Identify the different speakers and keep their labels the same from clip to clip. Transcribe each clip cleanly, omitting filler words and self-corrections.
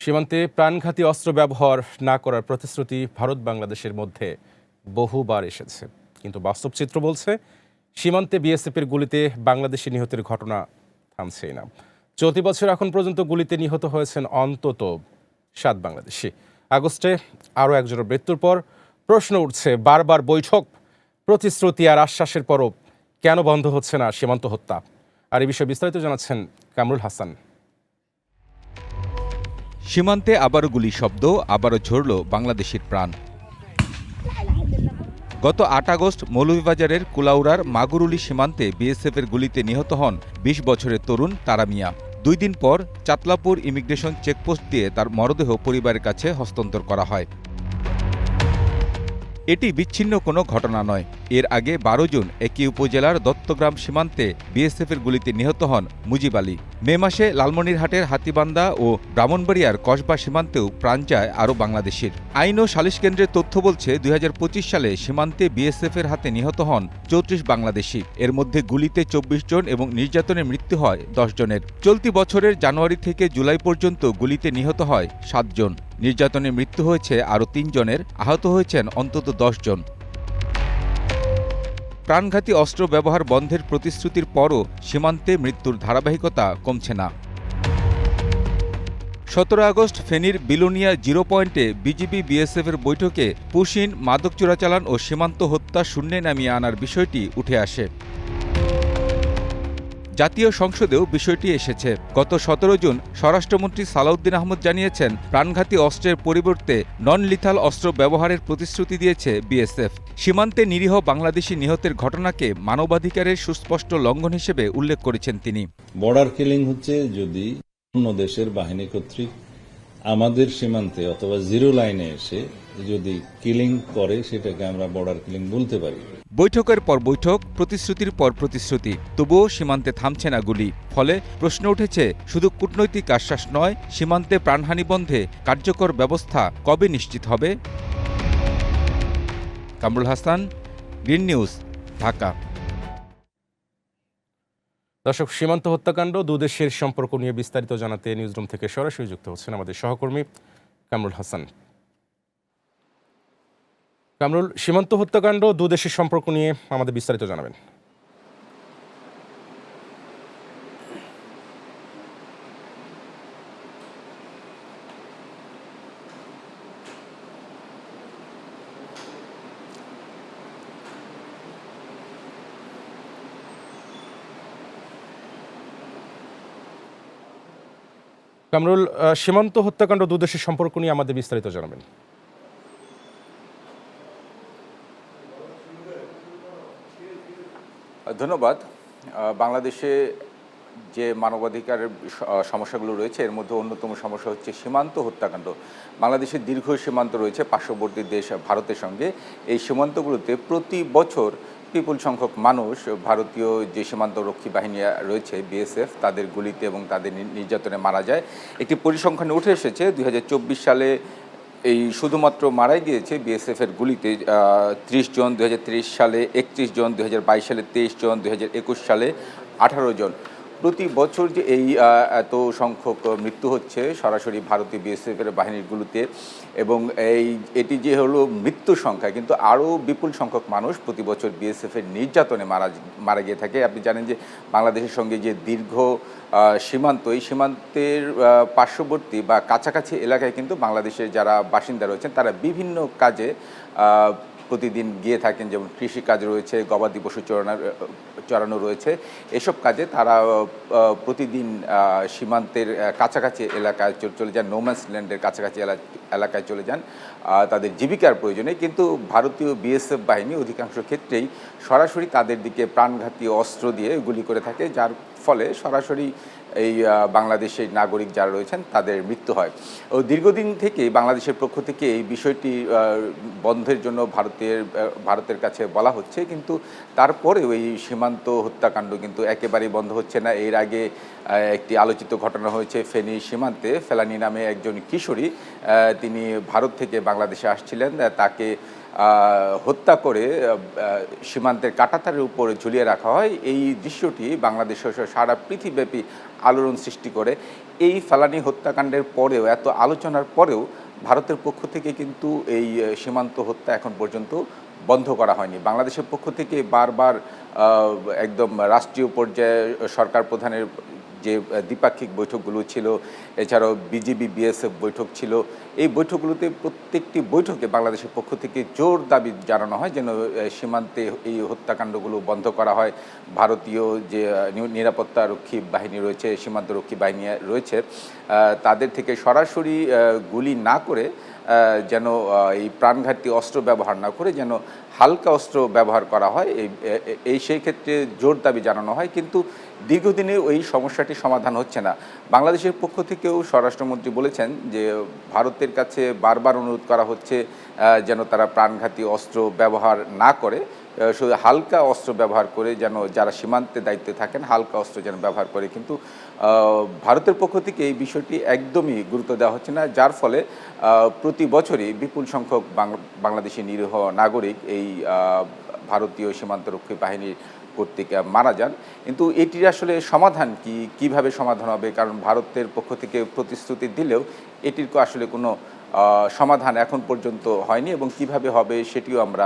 Speaker 1: সীমান্তে প্রাণঘাতী অস্ত্র ব্যবহার না করার প্রতিশ্রুতি ভারত বাংলাদেশের মধ্যে বহুবার এসেছে, কিন্তু বাস্তব চিত্র বলছে সীমান্তে বিএসএফের গুলিতে বাংলাদেশি নিহতের ঘটনা থামছেই না। চলতি বছর এখন পর্যন্ত গুলিতে নিহত হয়েছেন অন্তত 7 বাংলাদেশি। আগস্টে আরও একজনের মৃত্যুর পর প্রশ্ন উঠছে, বারবার বৈঠক, প্রতিশ্রুতি আর আশ্বাসের পরও কেন বন্ধ হচ্ছে না সীমান্ত হত্যা? আর এই বিষয়ে বিস্তারিত জানাচ্ছেন কামরুল হাসান।
Speaker 2: সীমান্তে আবারও গুলির শব্দ, আবারও ঝরল বাংলাদেশের প্রাণ। গত ৮ আগস্ট মৌলভীবাজারের কুলাউড়ার মাগুরুলি সীমান্তে বিএসএফের গুলিতে নিহত হন ২০ বছরের তরুণ তারা মিয়া। ২ দিন পর চাতলাপুর ইমিগ্রেশন চেকপোস্ট দিয়ে তার মরদেহ পরিবারের কাছে হস্তান্তর করা হয়। এটি বিচ্ছিন্ন কোনো ঘটনা নয়। এর আগে ১২ জুন একই উপজেলার দত্তগ্রাম সীমান্তে বিএসএফের গুলিতে নিহত হন মুজিব আলী। মে মাসে লালমনিরহাটের হাতীবান্ধা ও ব্রাহ্মণবাড়িয়ার কসবা সীমান্তেও প্রাণ যায় আরও বাংলাদেশের। আইন ও সালিশ কেন্দ্রের তথ্য বলছে ২০২৫ সালে সীমান্তে বিএসএফের হাতে নিহত হন ৩৪ বাংলাদেশি। এর মধ্যে গুলিতে ২৪ জন এবং নির্যাতনে মৃত্যু হয় ১০ জনের। চলতি বছরের জানুয়ারি থেকে জুলাই পর্যন্ত গুলিতে নিহত হয় ৭ জন। নির্যাতনে মৃত্যু হয়েছে আরও ৩ জনের, আহত হয়েছেন অন্তত ১০ জন। প্রাণঘাতী অস্ত্র ব্যবহার বন্ধের প্রতিশ্রুতির পরও সীমান্তে মৃত্যুর ধারাবাহিকতা কমছে না। ১৭ আগস্ট ফেনীর বিলোনিয়া জিরো পয়েন্টে বিজিবি বিএসএফের বৈঠকে পুশিন, মাদক চোরাচালান ও সীমান্ত হত্যা শূন্যে নামিয়ে আনার বিষয়টি উঠে আসে। জাতীয় সংসদেও বিষয়টি এসেছে। গত ১৭ জুন স্বরাষ্ট্রমন্ত্রী সালাউদ্দিন আহমদ জানিয়েছেন, প্রাণঘাতী অস্ত্রের পরিবর্তে নন লিথাল অস্ত্র ব্যবহারের প্রতিশ্রুতি দিয়েছে বিএসএফ। সীমান্তে নিরীহ বাংলাদেশি নিহতের ঘটনাকে মানবাধিকারের সুস্পষ্ট লঙ্ঘন হিসেবে উল্লেখ করেছেন তিনি।
Speaker 3: বর্ডার কিলিং হচ্ছে যদি অন্য দেশের বাহিনী কর্তৃক আমাদের সীমান্তে অথবা জিরো লাইনে এসে যদি কিলিং করে, সেটাকে আমরা বর্ডার কিলিং বলতে পারি।
Speaker 2: বৈঠকের পর বৈঠক, প্রতিশ্রুতির পর প্রতিশ্রুতি, তবুও সীমান্তে থামছে না গুলি। ফলে প্রশ্ন উঠেছে, শুধু কূটনৈতিক আশ্বাস নয়, সীমান্তে প্রাণহানি বন্ধে কার্যকর ব্যবস্থা কবে নিশ্চিত হবে? Kamrul Hasan, green news, Dhaka.
Speaker 1: দর্শক, সীমান্ত হত্যাকাণ্ড, দুদেশের সম্পর্ক নিয়ে বিস্তারিত জানাতে নিউজরুম থেকে সরাসরি যুক্ত হচ্ছেন আমাদের সহকর্মী কামরুল হাসান। কামরুল, সীমান্ত হত্যাকাণ্ড, দুদেশের সম্পর্ক নিয়ে আমাদের বিস্তারিত জানাবেন। কামরুল, সীমান্ত হত্যাকাণ্ড, দুদেশের সম্পর্ক নিয়ে আমাদের বিস্তারিত জানাবেন।
Speaker 4: ধন্যবাদ। বাংলাদেশে যে মানবাধিকারের সমস্যাগুলো রয়েছে, এর মধ্যে অন্যতম সমস্যা হচ্ছে সীমান্ত হত্যাকাণ্ড। বাংলাদেশের দীর্ঘ সীমান্ত রয়েছে পার্শ্ববর্তী দেশ ভারতের সঙ্গে। এই সীমান্তগুলোতে প্রতি বছর বিপুল সংখ্যক মানুষ, ভারতীয় যে সীমান্তরক্ষী বাহিনী রয়েছে বিএসএফ, তাদের গুলিতে এবং তাদের নির্যাতনে মারা যায়। একটি পরিসংখ্যানে উঠে এসেছে ২০২৪ সালে এই শুধুমাত্র মারাই গিয়েছে বিএসএফের গুলিতে ৩০ জন, ২০৩০ সালে ৩১ জন, ২০২২ সালে ২৩ জন, ২০২১ সালে ১৮ জন। প্রতি বছর যে এই এত সংখ্যক মৃত্যু হচ্ছে সরাসরি ভারতীয় বিএসএফের বাহিনীগুলোতে, এবং এটি যে হলো মৃত্যুর সংখ্যা, কিন্তু আরও বিপুল সংখ্যক মানুষ প্রতি বছর বিএসএফের নির্যাতনে মারা গিয়ে থাকে। আপনি জানেন যে বাংলাদেশের সঙ্গে যে দীর্ঘ সীমান্ত, এই সীমান্তের পার্শ্ববর্তী বা কাছাকাছি এলাকায় কিন্তু বাংলাদেশের যারা বাসিন্দা রয়েছেন তারা বিভিন্ন কাজে প্রতিদিন গিয়ে থাকেন, যেমন কৃষিকাজ রয়েছে, গবাদি পশু চরানো রয়েছে। এসব কাজে তারা প্রতিদিন সীমান্তের কাছাকাছি এলাকায় চলে যান, নোম্যান্স ল্যান্ডের কাছাকাছি এলাকায় চলে যান তাদের জীবিকার প্রয়োজনে। কিন্তু ভারতীয় বিএসএফ বাহিনী অধিকাংশ ক্ষেত্রেই সরাসরি তাদের দিকে প্রাণঘাতী অস্ত্র দিয়ে গুলি করে থাকে, যার ফলে সরাসরি এই বাংলাদেশের নাগরিক যারা রয়েছেন তাদের মৃত্যু হয়। ও দীর্ঘদিন থেকেই বাংলাদেশের পক্ষ থেকে এই বিষয়টি বন্ধের জন্য ভারতের কাছে বলা হচ্ছে, কিন্তু তারপরেও এই সীমান্ত হত্যাকাণ্ড কিন্তু একেবারেই বন্ধ হচ্ছে না। এর আগে একটি আলোচিত ঘটনা হয়েছে ফেনী সীমান্তে। ফেলানী নামে একজন কিশোরী, তিনি ভারত থেকে বাংলাদেশে আসছিলেন, তাকে হত্যা করে সীমান্তের কাঁটাতারের উপর ঝুলিয়ে রাখা হয়। এই দৃশ্যটি বাংলাদেশ সারা পৃথিবীব্যাপী আলোড়ন সৃষ্টি করে। এই ফেলানি হত্যাকাণ্ডের পরেও, এত আলোচনার পরেও ভারতের পক্ষ থেকে কিন্তু এই সীমান্ত হত্যা এখন পর্যন্ত বন্ধ করা হয়নি। বাংলাদেশের পক্ষ থেকে বারবার একদম রাষ্ট্রীয় পর্যায়ে সরকার প্রধানের যে দ্বিপাক্ষিক বৈঠকগুলো ছিল, এছাড়াও বিজিবি বিএসএফ বৈঠক ছিল, এই বৈঠকগুলোতে প্রত্যেকটি বৈঠকে বাংলাদেশের পক্ষ থেকে জোর দাবি জানানো হয় যেন সীমান্তে এই হত্যাকাণ্ডগুলো বন্ধ করা হয়। ভারতীয় যে নিরাপত্তারক্ষী বাহিনী রয়েছে, সীমান্তরক্ষী বাহিনী রয়েছে, তাদের থেকে সরাসরি গুলি না করে যেন এই প্রাণঘাতী অস্ত্র ব্যবহার না করে যেন হালকা অস্ত্র ব্যবহার করা হয়, এই সেই ক্ষেত্রে জোর দাবি জানানো হয়। কিন্তু দীর্ঘদিনে ওই সমস্যাটি সমাধান হচ্ছে না। বাংলাদেশের পক্ষ থেকেও স্বরাষ্ট্রমন্ত্রী বলেছেন যে ভারতের কাছে বারবার অনুরোধ করা হচ্ছে যেন তারা প্রাণঘাতী অস্ত্র ব্যবহার না করে, শুধু হালকা অস্ত্র ব্যবহার করে যেন যারা সীমান্তে দায়িত্বে থাকেন হালকা অস্ত্র যেন ব্যবহার করে। কিন্তু ভারতের পক্ষ থেকে এই বিষয়টি একদমই গুরুত্ব দেওয়া হচ্ছে না, যার ফলে প্রতি বছরই বিপুল সংখ্যক বাংলাদেশি নিরীহ নাগরিক এই ভারতীয় সীমান্তরক্ষী বাহিনীর কর্তৃক মারা যান। কিন্তু এটির আসলে সমাধান কিভাবে সমাধান হবে, কারণ ভারতের পক্ষ থেকে প্রতিশ্রুতি দিলেও এটির আসলে কোনো সমাধান এখন পর্যন্ত হয়নি এবং কিভাবে হবে সেটিও আমরা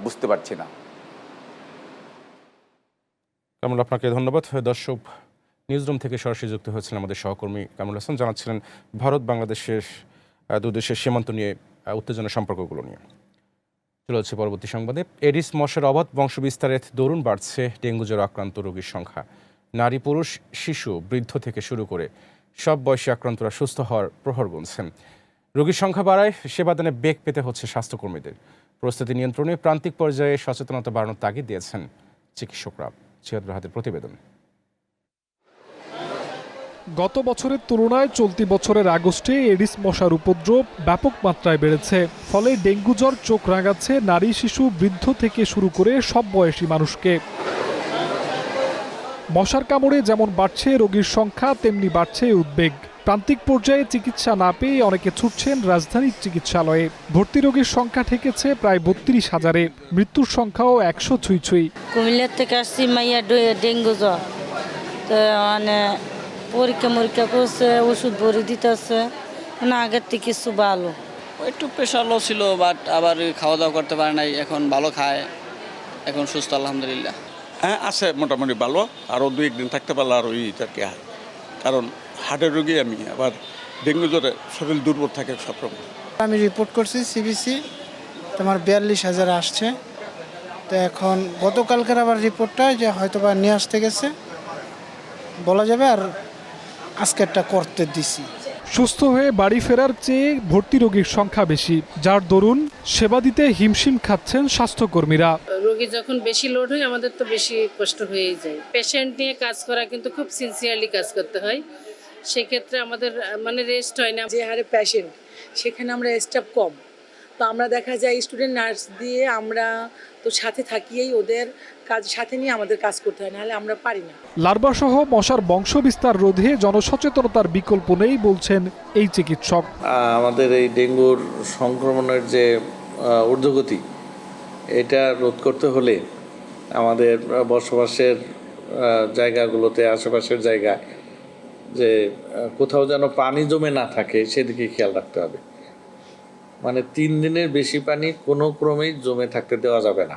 Speaker 4: বুঝতে পারছি না।
Speaker 1: কামরুল, আপনাকে ধন্যবাদ। দর্শক, নিউজরুম থেকে সরাসরি যুক্ত হয়েছিলেন আমাদের সহকর্মী কামরুল হাসান, জানাচ্ছিলেন ভারত বাংলাদেশের দু দেশের সীমান্ত নিয়ে উত্তেজনা সম্পর্কগুলো নিয়ে। চলে হচ্ছে পরবর্তী সংবাদে। এডিস মশার অবাধ বংশবিস্তারের দরুন বাড়ছে ডেঙ্গু জ্বর আক্রান্ত রোগীর সংখ্যা। নারী, পুরুষ, শিশু, বৃদ্ধ থেকে শুরু করে সব বয়সী আক্রান্তরা সুস্থ হওয়ার প্রহর গুনছেন। রোগীর সংখ্যা বাড়ায় সেবাদানে বেগ পেতে হচ্ছে স্বাস্থ্যকর্মীদের। পরিস্থিতি নিয়ন্ত্রণে প্রান্তিক পর্যায়ে সচেতনতা বাড়ানোর তাগিদ দিয়েছেন চিকিৎসকরা। জিহাদ রাহাতের প্রতিবেদন।
Speaker 5: গত বছরের তুলনায় চলতি বছরের আগস্টে এডিস মশার উপদ্রব ব্যাপক মাত্রায় বেড়েছে। ফলে ডেঙ্গু জ্বর চোখ রাঙাচ্ছে নারী, শিশু, বৃদ্ধ থেকে শুরু করে সব বয়সী মানুষকে। মশার কামড়ে যেমন বাড়ছে রোগীর সংখ্যা, তেমনি বাড়ছে উদ্বেগ। প্রান্তিক পর্যায়ে চিকিৎসা না পেয়ে অনেকে ছুটছেন রাজধানীর চিকিৎসালয়ে। ভর্তি রোগীর সংখ্যা ঠেকেছে প্রায় 32,000-এ। মৃত্যুর সংখ্যাও 100 ছুঁই।
Speaker 6: কুমিল্লার থেকে আসছি, মাইয়া ডেঙ্গু জ্বর, তো মানে পরীক্ষা করছে, ওষুধ ভরে দিতেছে, মানে আগের থেকে কিছু ভালো।
Speaker 7: একটু প্রেশার লো ছিল, বাট আবার খাওয়া দাওয়া করতে পারে নাই, এখন ভালো খায়, এখন সুস্থ আলহামদুলিল্লাহ।
Speaker 8: হ্যাঁ আছে, মোটামুটি ভালো। আরও 2-1 দিন থাকতে পারলে আর ওই কি হয়, কারণ হার্টের রোগী আমি, আবার ডেঙ্গু জ্বরে শরীর দুর্বল থাকে সবরকম।
Speaker 9: আমি রিপোর্ট করছি সিবিসি, তোমার 42,000 আসছে। তো এখন গতকালকের আবার রিপোর্টটা যে হয়তো বা নিয়ে আসতে গেছে বলা যাবে, আর আজকেরটা করতে দিছি।
Speaker 5: সুস্থ হয়ে বাড়ি ফেরার চেয়ে ভর্তি রোগীর সংখ্যা বেশি, যার দরুন সেবা দিতে হিমশিম খাচ্ছেন স্বাস্থ্যকর্মীরা।
Speaker 10: রোগী যখন বেশি লোড হয় আমাদের তো বেশি কষ্ট হয়েই যায়। পেশেন্ট নিয়ে কাজ করা কিন্তু খুব সিনসিয়ারলি কাজ করতে হয়, সেক্ষেত্রে আমাদের মানে রেস্ট হয় না।
Speaker 11: যে হারে পেশেন্ট, সেখানে আমরা স্টাফ কম, তো আমরা দেখা যায় স্টুডেন্ট নার্স দিয়ে আমরা তো সাথে থাকিয়েই ওদের কাজ সাথে নিয়ে আমাদের কাজ করতে হয়, নাহলে আমরা পারি না।
Speaker 5: লার্ভা সহ মশার বংশবিস্তার রোধে জনসচেতনতার বিকল্প নেই বলছেন এই চিকিৎসক।
Speaker 12: আমাদের এই ডেঙ্গুর সংক্রমণের যে ঊর্ধ্বগতি, এটা রোধ করতে হলে আমাদের বসবাসের জায়গাগুলোতে, আশেপাশের জায়গায় যে কোথাও যেন পানি জমে না থাকে সেদিকে খেয়াল রাখতে হবে। মানে 3 দিনের বেশি পানি কোনো ক্রমেই জমে থাকতে দেওয়া যাবে না।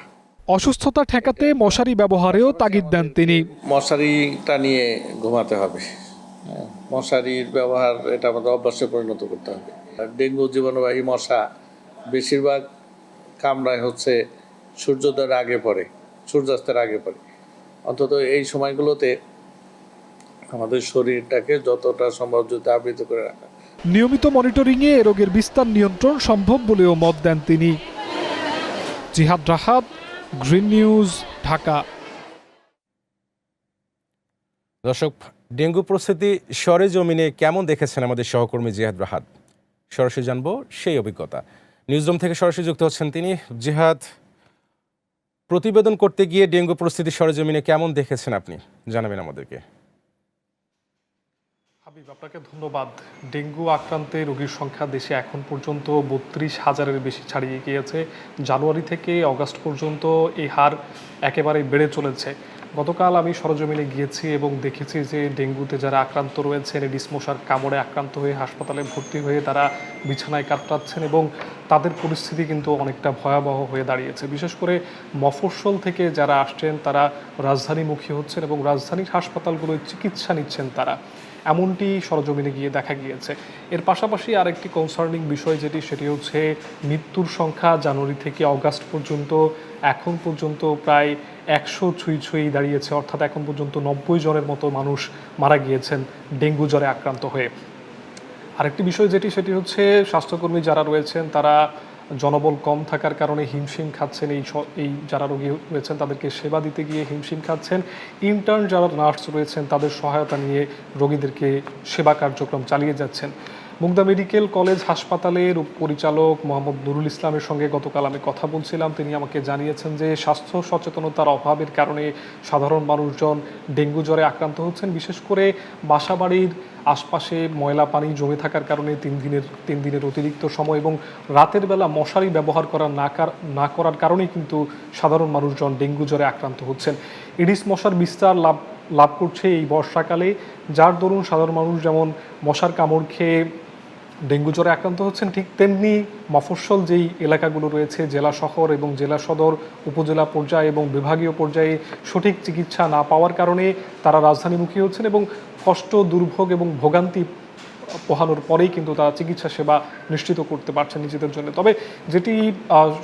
Speaker 5: অসুস্থতা ঠেকাতে মশারি ব্যবহারেও তাগিদ দেন তিনি।
Speaker 12: মশারিটা নিয়ে ঘুমাতে হবে, মশারির ব্যবহার এটা আমাদের অভ্যাসে পরিণত করতে হবে। ডেঙ্গু জীবাণুবাহী মশা বেশিরভাগ কামড়ায় হচ্ছে সূর্যোদয়ের আগে পরে, সূর্যাস্তের আগে পরে। অন্তত এই সময়গুলোতে আমাদের শরীরটাকে যতটা সম্ভব যদি আবৃত করে রাখা।
Speaker 5: নিয়মিত মনিটরিংয়ে এ রোগের বিস্তার নিয়ন্ত্রণ সম্ভব বলেও মত দেন তিনি। জিহাদ রাহাত, গ্রিন নিউজ, ঢাকা।
Speaker 1: দর্শক, ডেঙ্গু পরিস্থিতি সরেজমিনে কেমন দেখেছেন আমাদের সহকর্মী জিহাদ রাহাত? সরাসরি জানবো সেই অভিজ্ঞতা। নিউজরুম থেকে সরাসরি যুক্ত হচ্ছেন তিনি। জিহাদ, প্রতিবেদন করতে গিয়ে ডেঙ্গু পরিস্থিতি সরেজমিনে কেমন দেখেছেন আপনি, জানাবেন আমাদেরকে।
Speaker 5: হাবিব, আপনাকে ধন্যবাদ। ডেঙ্গু আক্রান্তে রোগীর সংখ্যা দেশে এখন পর্যন্ত 32,000-এর বেশি ছাড়িয়ে গিয়েছে। জানুয়ারি থেকে অগাস্ট পর্যন্ত এই হার একেবারে বেড়ে চলেছে। গতকাল আমি সরজমিনে গিয়েছি এবং দেখেছি যে ডেঙ্গুতে যারা আক্রান্ত রয়েছেন এডিস মশার কামড়ে আক্রান্ত হয়ে হাসপাতালে ভর্তি হয়ে তারা বিছানায় কাতরাচ্ছেন এবং তাদের পরিস্থিতি কিন্তু অনেকটা ভয়াবহ হয়ে দাঁড়িয়েছে। বিশেষ করে মফস্বল থেকে যারা আসছেন তারা রাজধানীমুখী হচ্ছেন এবং রাজধানীর হাসপাতালগুলোয় চিকিৎসা নিচ্ছেন তারা, এমনটি সরজমিনে গিয়ে দেখা গিয়েছে। এর পাশাপাশি আরেকটি কনসার্নিং বিষয় সেটি হচ্ছে মৃত্যুর সংখ্যা জানুয়ারি থেকে অগাস্ট পর্যন্ত এখন পর্যন্ত প্রায় 100 ছুঁই দাঁড়িয়েছে, অর্থাৎ এখন পর্যন্ত 90 জনের মতো মানুষ মারা গিয়েছেন ডেঙ্গু জ্বরে আক্রান্ত হয়ে। আরেকটি বিষয় সেটি হচ্ছে স্বাস্থ্যকর্মী যারা রয়েছেন তারা জনবল কম থাকার কারণে হিমশিম খাচ্ছেন, এই যারা রোগী রয়েছেন তাদেরকে সেবা দিতে গিয়ে হিমশিম খাচ্ছেন। ইন্টার্ন যারা নার্স রয়েছেন তাদের সহায়তা নিয়ে রোগীদেরকে সেবা কার্যক্রম চালিয়ে যাচ্ছেন। মুগদা মেডিকেল কলেজ হাসপাতালের পরিচালক মোহাম্মদ নুরুল ইসলামের সঙ্গে গতকাল আমি কথা বলছিলাম। তিনি আমাকে জানিয়েছেন যে স্বাস্থ্য সচেতনতার অভাবের কারণে সাধারণ মানুষজন ডেঙ্গু জ্বরে আক্রান্ত হচ্ছেন। বিশেষ করে বাসাবাড়ির আশপাশে ময়লা পানি জমে থাকার কারণে তিন দিনের অতিরিক্ত সময় এবং রাতের বেলা মশারি ব্যবহার না করার কারণেই কিন্তু সাধারণ মানুষজন ডেঙ্গু জ্বরে আক্রান্ত হচ্ছেন। এডিস মশার বিস্তার লাভ করছে এই বর্ষাকালে, যার দরুন সাধারণ মানুষ যেমন মশার কামড় খেয়ে ডেঙ্গু জ্বরে আক্রান্ত হচ্ছেন, ঠিক তেমনি মফস্বল যেই এলাকাগুলো রয়েছে জেলা শহর এবং জেলা সদর, উপজেলা পর্যায়ে এবং বিভাগীয় পর্যায়ে সঠিক চিকিৎসা না পাওয়ার কারণে তারা রাজধানীমুখী হচ্ছেন এবং কষ্ট, দুর্ভোগ এবং ভোগান্তি পোহানোর পরেই কিন্তু তারা চিকিৎসা সেবা নিশ্চিত করতে পারছেন নিজেদের জন্য। তবে যেটি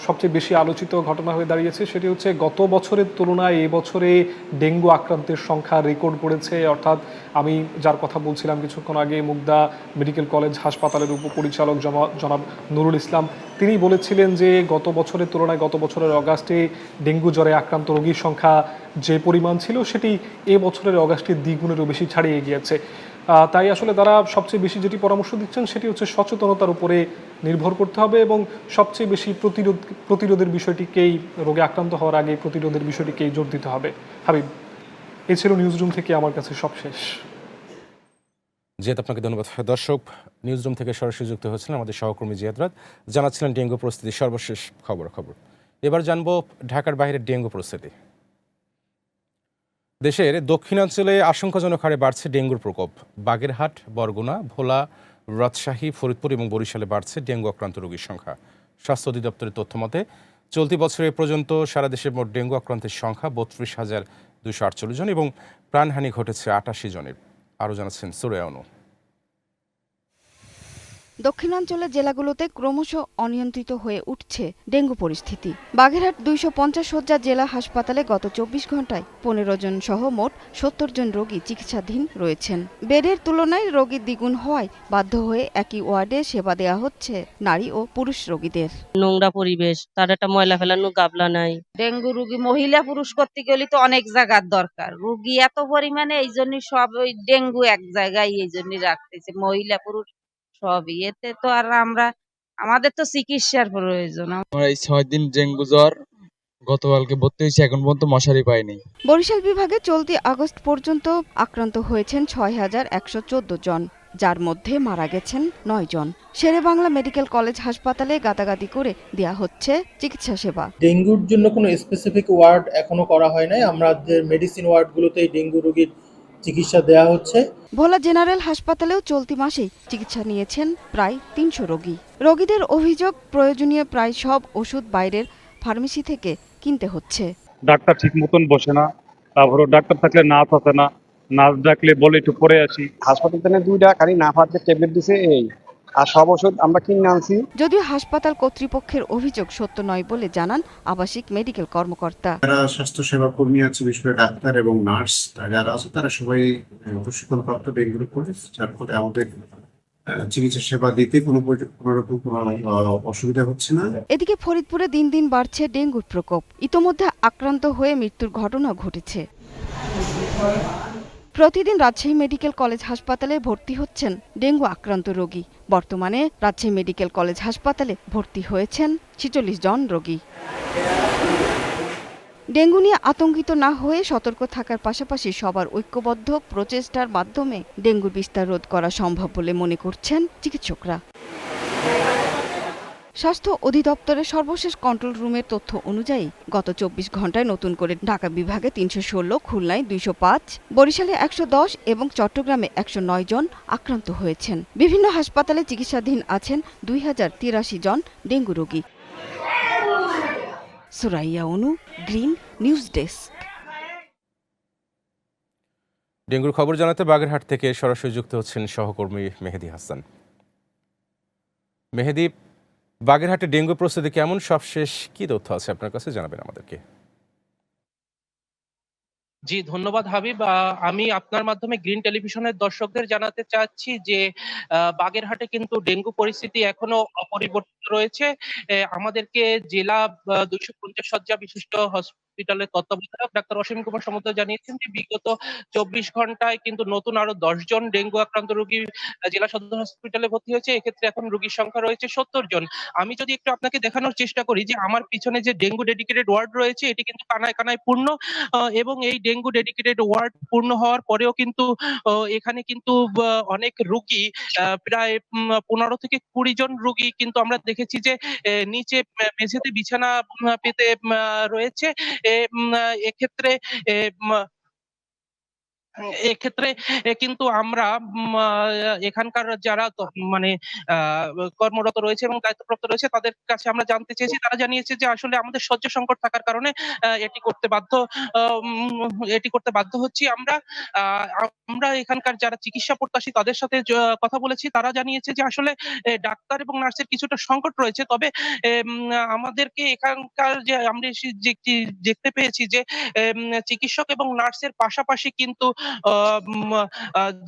Speaker 5: সবচেয়ে বেশি আলোচিত ঘটনা হয়ে দাঁড়িয়েছে সেটি হচ্ছে গত বছরের তুলনায় এবছরে ডেঙ্গু আক্রান্তের সংখ্যা রেকর্ড করেছে। অর্থাৎ আমি যার কথা বলছিলাম কিছুক্ষণ আগে, মুগদা মেডিকেল কলেজ হাসপাতালের উপপরিচালক জনাব নুরুল ইসলাম, তিনি বলেছিলেন যে গত বছরের তুলনায় গত বছরের অগাস্টে ডেঙ্গু জ্বরে আক্রান্ত রোগীর সংখ্যা যে পরিমাণ ছিল সেটি এ বছরের অগাস্টে দ্বিগুণেরও বেশি ছাড়িয়ে গিয়েছে। তাই আসলে তারা সবচেয়ে বেশি যেটি পরামর্শ দিচ্ছেন সেটি হচ্ছে সচেতনতার উপরে নির্ভর করতে হবে এবং সবচেয়ে বেশি প্রতিরোধের বিষয়টিকেই, রোগে আক্রান্ত হওয়ার আগে প্রতিরোধের বিষয়টিকেই জোর দিতে হবে। হাবিব, এই ছিল নিউজরুম থেকে আমার কাছে সবশেষ।
Speaker 1: জিয়াদ, আপনাকে ধন্যবাদ। দর্শক, নিউজরুম থেকে সরাসরি যুক্ত হয়েছিলেন আমাদের সহকর্মী জিয়াদ রাত, জানাচ্ছিলেন ডেঙ্গু পরিস্থিতির সর্বশেষ খবর। এবার জানবো ঢাকার বাইরের ডেঙ্গু পরিস্থিতি। দেশের দক্ষিণাঞ্চলে আশঙ্কাজনক হারে বাড়ছে ডেঙ্গুর প্রকোপ। বাগেরহাট, বরগুনা, ভোলা, রাজশাহী, ফরিদপুর এবং বরিশালে বাড়ছে ডেঙ্গু আক্রান্ত রোগীর সংখ্যা। স্বাস্থ্য অধিদপ্তরের তথ্য মতে চলতি বছরে পর্যন্ত সারা দেশে মোট ডেঙ্গু আক্রান্তের সংখ্যা ৩২,২৪৮ জন এবং প্রাণহানি ঘটেছে ৮৮ জনের। আরও জানাচ্ছেন সুরাইয়া অনু।
Speaker 13: দক্ষিণাঞ্চলের জেলাগুলোতে ক্রমশ অনিয়ন্ত্রিত হয়ে উঠছে ডেঙ্গু পরিস্থিতি। বাগেরহাট 250 শয্যা জেলা হাসপাতালে গত 24 ঘন্টায় 15 জন সহ মোট 70 জন রোগী চিকিৎসাধীন রয়েছেন। বেডের তুলনায় রোগী দ্বিগুণ হওয়ায় বাধ্য হয়ে একই ওয়ার্ডে সেবা দেওয়া হচ্ছে নারী ও পুরুষ রোগীদের।
Speaker 6: নোংরা পরিবেশ, তার একটা ময়লা ফেলানো গাবলা নাই।
Speaker 14: ডেঙ্গু রোগী মহিলা পুরুষ করতে গেলে তো অনেক জায়গার দরকার, রোগী এত পরিমাণে, এই জন্য সব ওই ডেঙ্গু এক জায়গায় এই জন্য রাখতেছে, মহিলা পুরুষ সবই। এতে তো আর আমাদের তো চিকিৎসার প্রয়োজন।
Speaker 15: আমরা এই 6 দিন ডেঙ্গু জ্বর, গতকালকে ভর্তি হয়েছে, এখন পর্যন্ত মশারি পাইনি।
Speaker 13: বরিশাল বিভাগে চলতি আগস্ট পর্যন্ত আক্রান্ত হয়েছেন ৬,১১৪ জন, যার মধ্যে মারা গেছেন 9 জন। শেরেবাংলা মেডিকেল কলেজ হাসপাতালে গাদাগাদি করে দেয়া হচ্ছে চিকিৎসা সেবা।
Speaker 16: ডেঙ্গুর জন্য কোনো স্পেসিফিক ওয়ার্ড এখনো করা হয় নাই, আমাদের মেডিসিন ওয়ার্ডগুলোতেই ডেঙ্গু রোগীর চিকিৎসা দেওয়া হচ্ছে।
Speaker 13: ভোলা জেনারেল হাসপাতালেও চলতি মাসেই চিকিৎসা নিয়েছেন প্রায় 300 রোগী। রোগীদের অভিযোগ, প্রয়োজনীয় প্রায় সব ওষুধ বাইরের ফার্মেসি থেকে কিনতে হচ্ছে।
Speaker 17: ডাক্তার ঠিক মতন বসে না, তারপরে ডাক্তার থাকলে নার্স আসে না, নার্স ডাকলে বলে একটু পরে আসি।
Speaker 18: হাসপাতাল থেকে 2টা খালি নাফাতে ট্যাবলেট দিছে, এই আর সব ওষুধ আমরা কিনে আনছি।
Speaker 13: যদিও হাসপাতাল কর্তৃপক্ষের অভিযোগ সত্য নয় বলে জানান আবাসিক মেডিকেল কর্মকর্তা।
Speaker 19: যারা স্বাস্থ্যসেবা কর্মী আছে, বিশেষ করে ডাক্তার এবং নার্স যারা আছে, তারা সবাই প্রশিক্ষণপ্রাপ্ত ডেঙ্গুর পুলিশ, যার ফলে আমাদের চিকিৎসা সেবা দিতে কোনো রকম অসুবিধা হচ্ছে না।
Speaker 13: এদিকে ফরিদপুরে দিন দিন বাড়ছে ডেঙ্গুর প্রকোপ। ইতোমধ্যে আক্রান্ত হয়ে মৃত্যুর ঘটনা ঘটেছে। প্রতিদিন রাজশাহী মেডিকেল কলেজ হাসপাতালে ভর্তি হচ্ছেন ডেঙ্গু আক্রান্ত রোগী। বর্তমানে রাজশাহী মেডিকেল কলেজ হাসপাতালে ভর্তি হয়েছেন 46 জন রোগী। ডেঙ্গু নিয়ে আতঙ্কিত না হয়ে সতর্ক থাকার পাশাপাশি সবার ঐক্যবদ্ধ প্রচেষ্টার মাধ্যমে ডেঙ্গুর বিস্তার রোধ করা সম্ভব বলে মনে করছেন চিকিৎসকরা। স্বাস্থ্য অধিদপ্তরের সর্বশেষ কন্ট্রোল রুমের তথ্য অনুযায়ী গত 24 ঘন্টায় নতুন করে ঢাকা বিভাগে 316, খুলনায় 205, বরিশালে 110 এবং চট্টগ্রামে 109 জন আক্রান্ত হয়েছেন। বিভিন্ন হাসপাতালে চিকিৎসাধীন আছেন 2083 জন ডেঙ্গু রোগী। সুরাইয়া অনু, গ্রিন নিউজ ডেস্ক।
Speaker 1: ডেঙ্গুর খবর জানাতে বাগেরহাট থেকে সরাসরি যুক্ত হচ্ছেন সহকর্মী মেহেদি হাসান। মেহেদি, বাগেরহাটে ডেঙ্গু প্রস্তুতি কেমন, সবশেষ কি তথ্য আছে আপনার কাছে, জানাবেন আমাদেরকে।
Speaker 20: জি ধন্যবাদ হাবিব। আমি আপনার মাধ্যমে গ্রিন টেলিভিশনের দর্শকদের জানাতে চাচ্ছি যে বাগেরহাটে কিন্তু ডেঙ্গু পরিস্থিতি এখনো অপরিবর্তিত রয়েছে। আমাদেরকে জেলা 250 শয্যা বিশিষ্ট হসপিটালের তত্ত্বাবধায়ক ডাক্তার অসীম কুমার সমুদ্র জানিয়েছেন যে বিগত 24 ঘন্টায় কিন্তু নতুন আরো 10 জন ডেঙ্গু আক্রান্ত রোগী জেলা সদর হসপিটালে ভর্তি হয়েছে। এক্ষেত্রে এখন রোগীর সংখ্যা রয়েছে 70 জন। আমি যদি একটু আপনাকে দেখানোর চেষ্টা করি যে আমার পিছনে যে ডেঙ্গু ডেডিকেটেড ওয়ার্ড রয়েছে এটি কিন্তু কানায় কানায় পূর্ণ, এবং এই ডেঙ্গু ডেডিকেটেড ওয়ার্ড পূর্ণ হওয়ার পরেও কিন্তু এখানে কিন্তু অনেক রোগী, প্রায় 15 থেকে 20 জন রোগী কিন্তু আমরা দেখেছি যে নিচে মেঝেতে বিছানা পেতে রয়েছে। এক্ষেত্রে কিন্তু আমরা এখানকার যারা মানে কর্মরত রয়েছে এবং দায়িত্বপ্রাপ্ত রয়েছে তাদের কাছে আমরা জানতে চেয়েছি। তারা জানিয়েছে যে আসলে আমাদের শয্যা সংকট থাকার কারণে এটি করতে বাধ্য হচ্ছি। আমরা এখানকার যারা চিকিৎসা প্রত্যাশী তাদের সাথে কথা বলেছি। তারা জানিয়েছে যে আসলে ডাক্তার এবং নার্সের কিছুটা সংকট রয়েছে, তবে আমাদেরকে এখানকার যে আমরা দেখতে পেয়েছি যে চিকিৎসক এবং নার্সের পাশাপাশি কিন্তু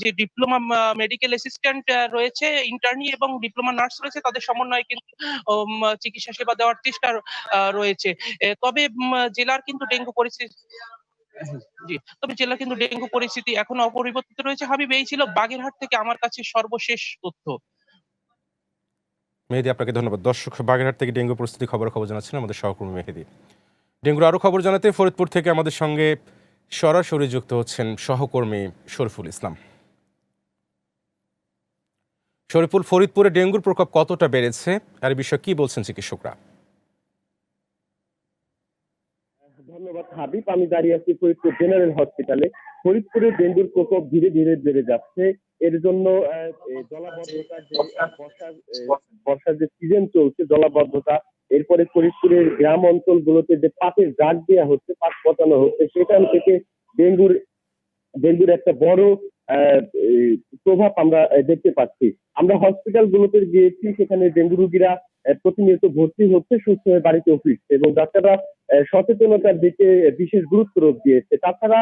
Speaker 20: যে ডিপ্লোমা মেডিকেল অ্যাসিস্ট্যান্ট রয়েছে, ইন্টার্নি এবং ডিপ্লোমা নার্স রয়েছে, তাদের সমন্বয়ে কিন্তু চিকিৎসা সেবা দেওয়ার চেষ্টা রয়েছে। তবে জেলার কিন্তু ডেঙ্গু পরিস্থিতি এখনো অপরিবর্তিত রয়েছে। হাবিব, এই ছিল বাগেরহাট থেকে আমার কাছে সর্বশেষ তথ্য।
Speaker 1: মেহেদি, আপনাকে ধন্যবাদ। দর্শক, বাগেরহাট থেকে ডেঙ্গু পরিস্থিতি খবর জানাচ্ছেন আমাদের সহকর্মী মেহেদি। ডেঙ্গুর আরও খবর জানাতে ফরিদপুর থেকে আমাদের সঙ্গে সরাসরি যুক্ত হচ্ছেন সহকর্মী শরীফুল ইসলাম। শরীফুল, ফরিদপুরে ডেঙ্গুর প্রকোপ কতটা বেড়েছে আর এই বিষয়ে কি বলছেন চিকিৎসকরা?
Speaker 21: ধন্যবাদ হাবিব। আমি দাঁড়িয়ে আছি ফরিদপুর জেনারেল হসপিটালে। ফরিদপুরে ডেঙ্গুর প্রকোপ ধীরে ধীরে বেড়ে যাচ্ছে। এর জন্য বর্ষার যে সিজন চলছে, জলাবদ্ধতা, এরপরে ফরিদপুরের গ্রাম অঞ্চলগুলোতে যে পাটের জাগ দেওয়া হচ্ছে, পাট পচানো হচ্ছে, সেখান থেকে ডেঙ্গুর একটা বড় প্রভাব আমরা দেখতে পাচ্ছি। আমরা হসপিটাল গুলোতে গিয়েছি, সেখানে ডেঙ্গু রোগীরা প্রতিনিয়ত ভর্তি হচ্ছে, সুস্থ হয়ে বাড়িতে ফিরছে এবং ডাক্তাররা সচেতনতার দিকে বিশেষ গুরুত্ব দিয়েছে। তাছাড়া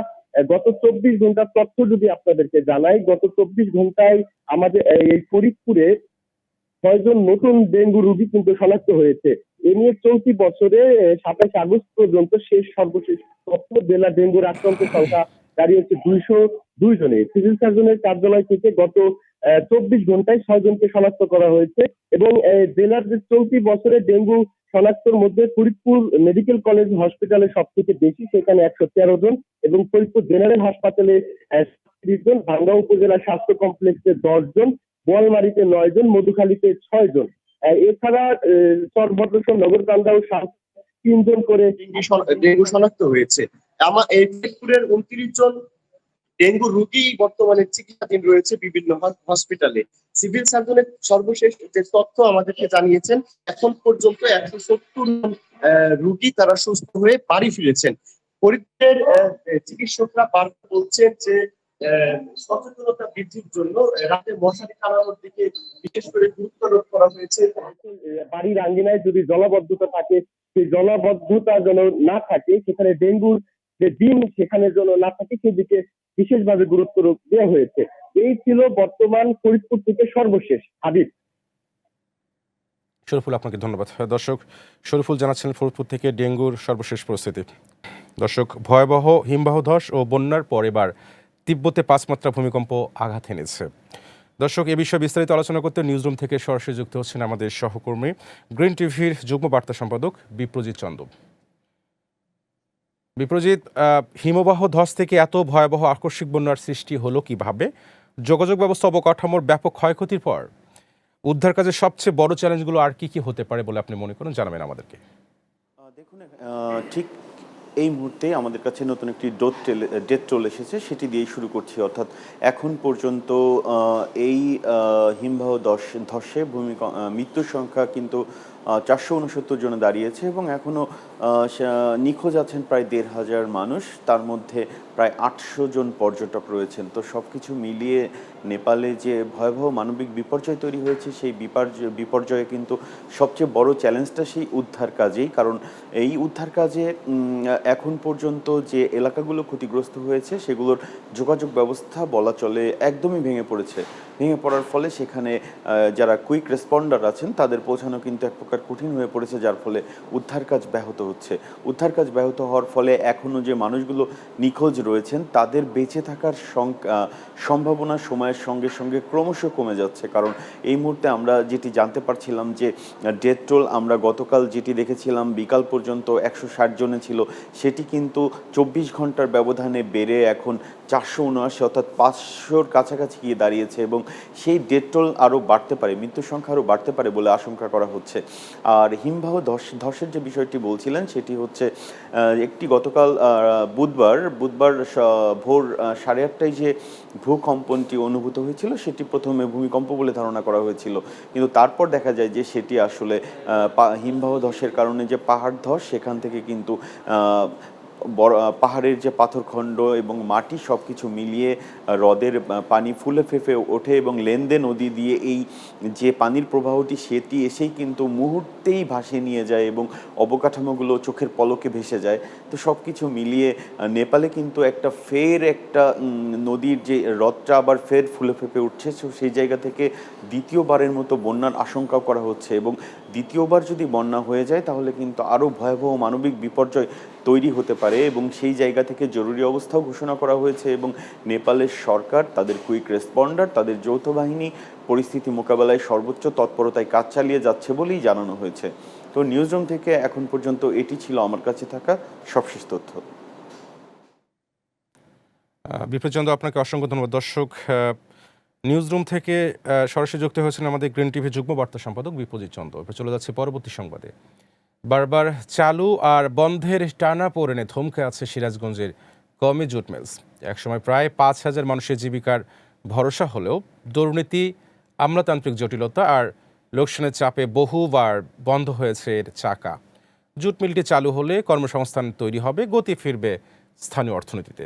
Speaker 21: গত 24 ঘন্টার তথ্য যদি আপনাদেরকে জানাই, গত 24 ঘন্টায় আমাদের এই ফরিদপুরে 6 জন নতুন ডেঙ্গু রোগী কিন্তু শনাক্ত হয়েছে। এ নিয়ে চলতি বছরে 27 আগস্ট পর্যন্ত সর্বশেষ তথ্য জেলা ডেঙ্গুর আক্রান্তের সংখ্যা দাঁড়িয়েছে 202 জনে। সিভিল সার্জনের কার্যালয় থেকে গত 24 ঘন্টায় 6 জনকে শনাক্ত করা হয়েছে এবং জেলার যে চলতি বছরে ডেঙ্গু শনাক্তর মধ্যে ফরিদপুর মেডিকেল কলেজ হসপিটালে সব থেকে বেশি, সেখানে 113 জন এবং ফরিদপুর জেনারেল হাসপাতালে 30 জন, ভাঙ্গা উপজেলা স্বাস্থ্য কমপ্লেক্সে 10 জন, বোয়ালমারীতে 9 জন, মধুখালীতে 6 জন। এছাড়া চরভদ্রসর, নগরকান্দা ও 3 জন করে ডেঙ্গু শনাক্ত হয়েছে। এই ফরিদপুরের 29 জন ডেঙ্গু রোগী বর্তমানে চিকিৎসাধীন রয়েছে বিভিন্ন হসপিটালে। সিভিল সার্জনের সর্বশেষ যে তথ্য আমাদেরকে জানিয়েছেন, এখন পর্যন্ত 170 জন রোগী তারা সুস্থ হয়ে বাড়ি ফিরেছেন। ফরিদপুরের চিকিৎসকরা বারবার বলছেন যে সচেতনতা বৃদ্ধির জন্য রাতে মশারি টানানোর দিকে বিশেষ করে গুরুত্ব আরোপ করা হয়েছে। বাড়ির আঙ্গিনায় যদি জলাবদ্ধতা থাকে, সেই জলাবদ্ধতা যেন না থাকে, সেখানে ডেঙ্গুর যে ডিম সেখানে যেন না থাকে, সেদিকে বিশেষভাবে গুরুত্ব দেওয়া হয়েছে। এই ছিল বর্তমান ফরিদপুর থেকে সর্বশেষ। হাবিব।
Speaker 1: শরীফুল, আপনাকে ধন্যবাদ। দর্শক, শরীফুল জানাচ্ছেন ফরিদপুর থেকে ডেঙ্গুর সর্বশেষ পরিস্থিতি। দর্শক, ভয়াবহ হিমবাহ ধস ও বন্যার পর এবার তিব্বতে 5 মাত্রা ভূমিকম্প আঘাত এনেছে। দর্শক, এ বিষয়ে বিস্তারিত আলোচনা করতে নিউজরুম থেকে সরাসরি যুক্ত হচ্ছেন আমাদের সহকর্মী গ্রিন টিভির যুগ্ম বার্তা সম্পাদক বিপ্রজিৎ চন্দ। বিপ্রজিৎ, হিমবাহ ধস থেকে এত ভয়াবহ আকস্মিক বন্যার সৃষ্টি হলো কিভাবে? যোগাযোগ ব্যবস্থা অবকাঠামোর ব্যাপক ক্ষয়ক্ষতির পর উদ্ধার কাজের সবচেয়ে বড় চ্যালেঞ্জগুলো আর কি কি হতে পারে বলে আপনি মনে করেন, জানাবেন আমাদেরকে।
Speaker 3: দেখুন, ঠিক এই মুহূর্তে আমাদের কাছে নতুন একটি ডেথ টোল এসেছে, সেটি দিয়েই শুরু করছি। অর্থাৎ এখন পর্যন্ত এই হিমবাহ ধসে মৃত্যুর সংখ্যা কিন্তু 469 জনে দাঁড়িয়েছে এবং এখনও নিখোঁজ আছেন প্রায় 1,500 মানুষ, তার মধ্যে প্রায় 800 জন পর্যটক রয়েছেন। তো সব কিছু মিলিয়ে নেপালে যে ভয়াবহ মানবিক বিপর্যয় তৈরি হয়েছে, সেই বিপর্যয়ে কিন্তু সবচেয়ে বড় চ্যালেঞ্জটা সেই উদ্ধার কাজেই। কারণ এই উদ্ধার কাজে এখন পর্যন্ত যে এলাকাগুলো ক্ষতিগ্রস্ত হয়েছে সেগুলোর যোগাযোগ ব্যবস্থা বলা চলে একদমই ভেঙে পড়েছে। ভেঙে পড়ার ফলে সেখানে যারা কুইক রেসপন্ডার আছেন তাদের পৌঁছানো কিন্তু এক প্রকার কঠিন হয়ে পড়েছে, যার ফলে উদ্ধার কাজ ব্যাহত হচ্ছে। উদ্ধার কাজ ব্যাহত হওয়ার ফলে এখনও যে মানুষগুলো নিখোঁজ রয়েছেন তাদের বেঁচে থাকার সম্ভাবনা সময়ের সঙ্গে সঙ্গে ক্রমশ কমে যাচ্ছে। কারণ এই মুহূর্তে আমরা যেটি জানতে পারছিলাম যে ডেথ টোল আমরা গতকাল যেটি দেখেছিলাম বিকাল পর্যন্ত 160 জনে ছিল, সেটি কিন্তু 24 ঘন্টার ব্যবধানে বেড়ে এখন 479 অর্থাৎ 500-র কাছাকাছি গিয়ে দাঁড়িয়েছে এবং সেই ডেথ টোল আরও বাড়তে পারে, মৃত্যুর সংখ্যা আরও বাড়তে পারে বলে আশঙ্কা করা হচ্ছে। আর হিমবাহ ধসের যে বিষয়টি বলছিলেন সেটি হচ্ছে একটি গতকাল বুধবার ভোর 8:30টায় যে ভূকম্পনটি অনুভূত হয়েছিল সেটি প্রথমে ভূমিকম্প বলে ধারণা করা হয়েছিল, কিন্তু তারপর দেখা যায় যে সেটি আসলে হিমবাহ ধসের কারণে যে পাহাড় ধস সেখান থেকে কিন্তু পাহাড়ের যে পাথরখণ্ড এবং মাটি সব কিছু মিলিয়ে হ্রদের পানি ফুলে ফেঁপে ওঠে এবং লেনদে নদী দিয়ে এই যে পানির প্রবাহটি সেটি এসেই কিন্তু মুহূর্তেই ভাসিয়ে নিয়ে যায় এবং অবকাঠামোগুলো চোখের পলকে ভেসে যায়। তো সব কিছু মিলিয়ে নেপালে কিন্তু একটা নদীর যে হ্রদটা আবার ফের ফুলে ফেঁপে উঠছে, সেই জায়গা থেকে দ্বিতীয়বারের মতো বন্যার আশঙ্কাও করা হচ্ছে এবং দ্বিতীয়বার যদি বন্যা হয়ে যায় তাহলে কিন্তু আরও ভয়াবহ মানবিক বিপর্যয় তৈরি হতে পারে এবং সেই জায়গা থেকে জরুরি অবস্থাও ঘোষণা করা হয়েছে এবং নেপালের সরকার তাদের কুইক রেসপন্ডার, তাদের যৌথ বাহিনী পরিস্থিতি মোকাবেলায় সর্বোচ্চ তৎপরতায় কাজ চালিয়ে যাচ্ছে বলেই জানানো হয়েছে। তো নিউজরুম থেকে এখন পর্যন্ত এটি ছিল আমার কাছে থাকা সবশেষ তথ্য।
Speaker 1: বিপ্লবচন্দ্র, আপনাকে অসংখ্য ধন্যবাদ। দর্শক, নিউজরুম থেকে সরাসরি যুক্ত হয়েছেন আমাদের গ্রিন টিভি যুগ্ম বার্তা সম্পাদক বিপ্লজিৎ চন্দ্র। এরপর চলে যাচ্ছে পরবর্তী সংবাদে। বারবার চালু আর বন্ধের টানা পড়েনে থমকে আছে সিরাজগঞ্জের কমি জুট মিলস। একসময় প্রায় 5,000 মানুষের জীবিকার ভরসা হলেও দুর্নীতি, আমলাতান্ত্রিক জটিলতা আর লোকসানের চাপে বহুবার বন্ধ হয়েছে এর চাকা। জুট মিলটি চালু হলে কর্মসংস্থান তৈরি হবে, গতি ফিরবে স্থানীয় অর্থনীতিতে।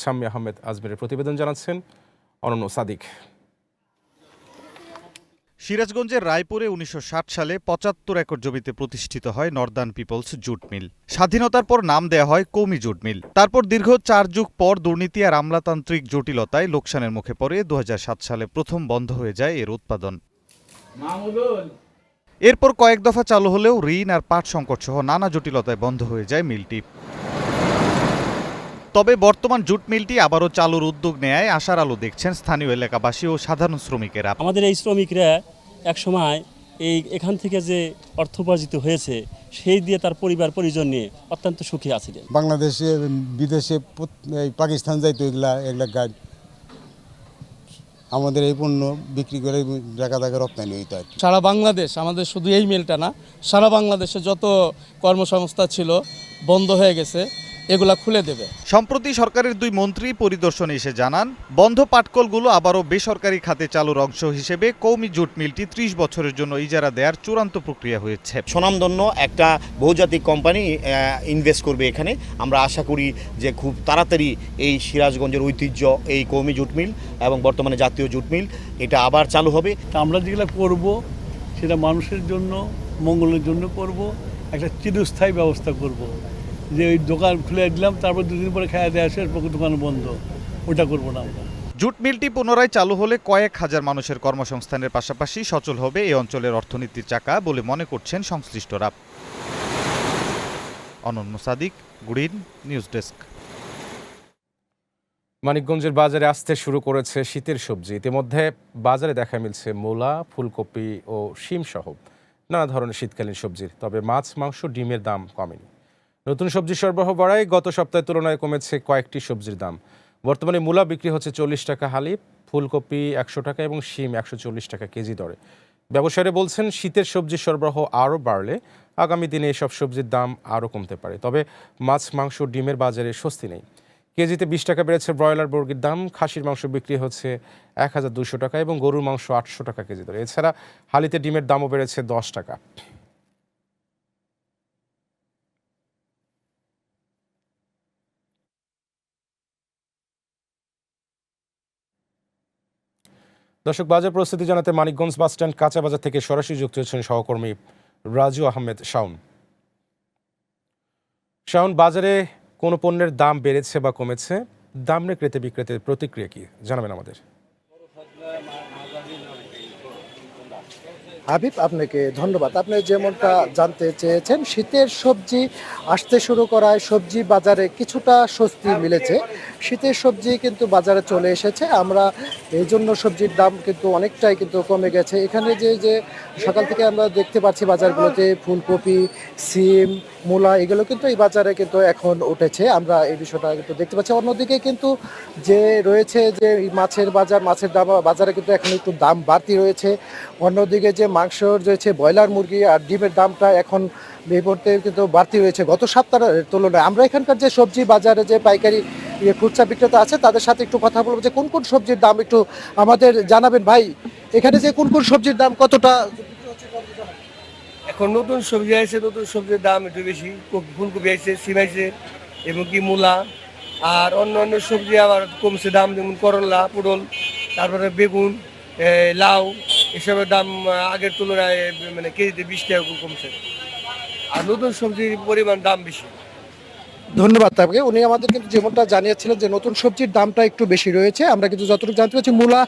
Speaker 1: শাম্মী আহমেদ আজমেরের প্রতিবেদন জানাচ্ছেন অনন্য সাদিক।
Speaker 22: সিরাজগঞ্জের রায়পুরে 1960 সালে 75 একর জমিতে প্রতিষ্ঠিত হয় নর্দার্ন পিপলস জুট মিল। স্বাধীনতার পর নাম দেয়া হয় কৌমি জুট মিল। তারপর দীর্ঘ 4 যুগ পর দুর্নীতি আর আমলাতান্ত্রিক জটিলতায় লোকসানের মুখে পড়ে 2007 সালে প্রথম বন্ধ হয়ে যায় এর উৎপাদন। এরপর কয়েক দফা চালু হলেও ঋণ আর পাট সংকট সহ নানা জটিলতায় বন্ধ হয়ে যায় মিলটি। তবে বর্তমান জুট মিলটি আবারও চালুর উদ্যোগ নেয় আশার আলো দেখছেন স্থানীয় এলাকাবাসী ও সাধারণ শ্রমিকেরা।
Speaker 23: আমাদের এই শ্রমিকরা একসময় এখান থেকে যে অর্থ উপার্জিত হয়েছে সেই দিয়ে তার পরিবার পরিজন নিয়ে অত্যন্ত সুখী আছিলেন।
Speaker 24: বাংলাদেশে বিদেশে পাকিস্তান যাইতো এগুলা গাড়ি আমাদের এই পণ্য বিক্রি করে জায়গা রপ্তানি হইতে হয়।
Speaker 25: সারা বাংলাদেশ, আমাদের শুধু এই মিলটা না, সারা বাংলাদেশে যত কর্মসংস্থান ছিল বন্ধ হয়ে গেছে, এগুলা খুলে দেবে।
Speaker 22: সম্প্রতি সরকারের 2 মন্ত্রী পরিদর্শনে এসে জানান বন্ধ পাটকলগুলো আবারও বেসরকারি খাতে চালুর অংশ হিসেবে কৌমি জুট মিলটি 30 বছরের জন্য ইজারা দেওয়ার চূড়ান্ত প্রক্রিয়া হয়েছে।
Speaker 26: স্বনামধন্য একটা বহুজাতিক কোম্পানি ইনভেস্ট করবে এখানে। আমরা আশা করি যে খুব তাড়াতাড়ি এই সিরাজগঞ্জের ঐতিহ্য এই কৌমি জুট মিল এবং বর্তমানে জাতীয় জুট মিল এটা আবার চালু হবে।
Speaker 27: আমরা যেগুলো করব সেটা মানুষের জন্য, মঙ্গলের জন্য করব, একটা চিরস্থায়ী ব্যবস্থা করব। যে ওই দোকান খুলে দিলাম তারপর 2 দিন পরে খাওয়া দেওয়া শেষ, দোকান বন্ধ, ওটা করবো না আমরা।
Speaker 22: জুট মিলটি পুনরায় চালু হলে কয়েক হাজার মানুষের কর্মসংস্থানের পাশাপাশি সচল হবে এই অঞ্চলের অর্থনীতির চাকা বলে মনে করছেন সংশ্লিষ্টরা। অনন্য সাদিক, গ্রিন নিউজ ডেস্ক।
Speaker 1: মানিকগঞ্জের বাজারে আসতে শুরু করেছে শীতের সবজি। ইতিমধ্যে বাজারে দেখা মিলছে মূলা, ফুলকপি ও শিম সহ নানা ধরনের শীতকালীন সবজির। তবে মাছ, মাংস, ডিমের দাম কমেনি। নতুন সবজি সরবরাহ বাড়ায় গত সপ্তাহের তুলনায় কমেছে কয়েকটি সবজির দাম। বর্তমানে মূলা বিক্রি হচ্ছে 40 টাকা হালি, ফুলকপি 100 টাকা এবং শিম 140 টাকা কেজি দরে। ব্যবসায়ীরা বলছেন শীতের সবজির সরবরাহ আরও বাড়লে আগামী দিনে এসব সবজির দাম আরও কমতে পারে। তবে মাছ, মাংস, ডিমের বাজারে স্বস্তি নেই। কেজিতে 20 টাকা বেড়েছে ব্রয়লার মুরগির দাম, খাসির মাংস বিক্রি হচ্ছে 1200 টাকা এবং গরুর মাংস 800 টাকা কেজি দরে। এছাড়া হালিতে ডিমের দামও বেড়েছে 10 টাকা। দর্শক, বাজার পরিস্থিতি জানাতে মানিকগঞ্জ বাসস্ট্যান্ড কাঁচা বাজার থেকে সরাসরি যুক্ত হচ্ছেন সহকর্মী রাজু আহমেদ শাওন। শাওন, বাজারে কোন পণ্যের দাম বেড়েছে বা কমেছে? দাম নিয়ে ক্রেতা বিক্রেতার প্রতিক্রিয়া কি জানাবেন আমাদের।
Speaker 2: হাবিব, আপনাকে ধন্যবাদ। আপনি যেমনটা জানতে চেয়েছেন, শীতের সবজি আসতে শুরু করায় সবজি বাজারে কিছুটা স্বস্তি মিলেছে। শীতের সবজি কিন্তু বাজারে চলে এসেছে, আমরা এই জন্য সবজির দাম কিন্তু অনেকটাই কিন্তু কমে গেছে। এখানে যে সকাল থেকে আমরা দেখতে পাচ্ছি বাজারগুলোতে ফুলকপি, সিম, মূলা এগুলো কিন্তু এই বাজারে কিন্তু এখন উঠেছে, আমরা এই বিষয়টা কিন্তু দেখতে পাচ্ছি। অন্যদিকে কিন্তু যে রয়েছে যে মাছের বাজার, মাছের দাম বাজারে কিন্তু এখন একটু দাম বাড়তি রয়েছে। অন্যদিকে যে মাংস রয়েছে, ব্রয়লার মুরগি আর ডিমের দামটা এখন এই মুহূর্তে কিন্তু বাড়তি রয়েছে গত সপ্তাহের তুলনায়। আমরা এখানকার যে সবজি বাজারে যে পাইকারি খুচরা বিক্রেতা আছে তাদের সাথে একটু কথা বলবো যে কোন কোন সবজির দাম একটু আমাদের জানাবেন। ভাই, এখানে যে কোন কোন সবজির দাম কতটা?
Speaker 4: এখন নতুন সবজি আছে, নতুন সবজির দাম একটু বেশি। ফুলকপি আছে, সিম আছে এবং কি মূলা, আর অন্য সবজি আবার কমছে দাম, যেমন করলা, পটল, তারপরে বেগুন, লাউ, এসবের দাম আগের তুলনায় মানে কেজিতে 20 টাকা কমছে। আর নতুন সবজির পরিমাণ দাম বেশি।
Speaker 2: ধন্যবাদ তাকে। উনি আমাদের কিন্তু যেমনটা জানিয়েছিলেন যে নতুন সবজির দামটা একটু বেশি রয়েছে। আমরা কিন্তু যতটুকু জানতে পারছি মূলা